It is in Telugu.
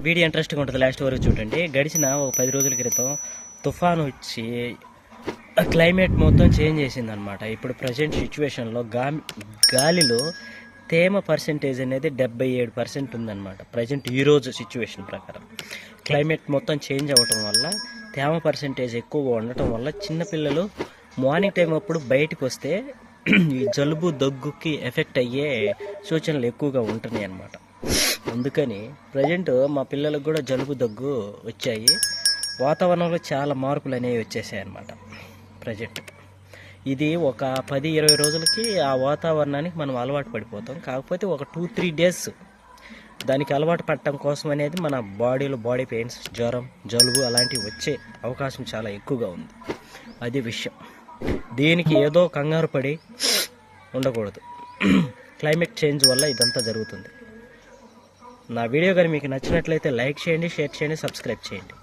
వీడియో ఇంట్రెస్టింగ్ ఉంటుంది, లాస్ట్ వరకు చూడండి. గడిచిన ఒక 10 రోజుల క్రితం తుఫాను వచ్చి క్లైమేట్ మొత్తం చేంజ్ చేసింది అనమాట. ఇప్పుడు ప్రజెంట్ సిచ్యువేషన్లో గాలిలో తేమ పర్సెంటేజ్ అనేది 77% ఉందన్నమాట. ప్రజెంట్ ఈరోజు సిచ్యువేషన్ ప్రకారం క్లైమేట్ మొత్తం చేంజ్ అవ్వటం వల్ల తేమ పర్సెంటేజ్ ఎక్కువగా ఉండటం వల్ల చిన్నపిల్లలు మార్నింగ్ టైం అప్పుడు బయటకు వస్తే ఈ జలుబు దగ్గుకి ఎఫెక్ట్ అయ్యే సూచనలు ఎక్కువగా ఉంటున్నాయి అన్నమాట. అందుకని ప్రజెంట్ మా పిల్లలకు కూడా జలుబు దగ్గు వచ్చాయి. వాతావరణంలో చాలా మార్పులు అనేవి వచ్చేసాయి అన్నమాట. ప్రజెంట్ ఇది ఒక 10-20 రోజులకి ఆ వాతావరణానికి మనం అలవాటు పడిపోతాం. కాకపోతే ఒక 2-3 డేస్ దానికి అలవాటు పడటం కోసం అనేది మన బాడీలో బాడీ పెయిన్స్, జ్వరం, జలుబు అలాంటివి వచ్చే అవకాశం చాలా ఎక్కువగా ఉంది. అది విషయం. దీనికి ఏదో కంగారు పడి ఉండకూడదు. క్లైమేట్ చేంజ్ వల్ల ఇదంతా జరుగుతుంది. నా వీడియో కానీ మీకు నచ్చినట్లయితే లైక్ చేయండి, షేర్ చేయండి, సబ్స్క్రైబ్ చేయండి.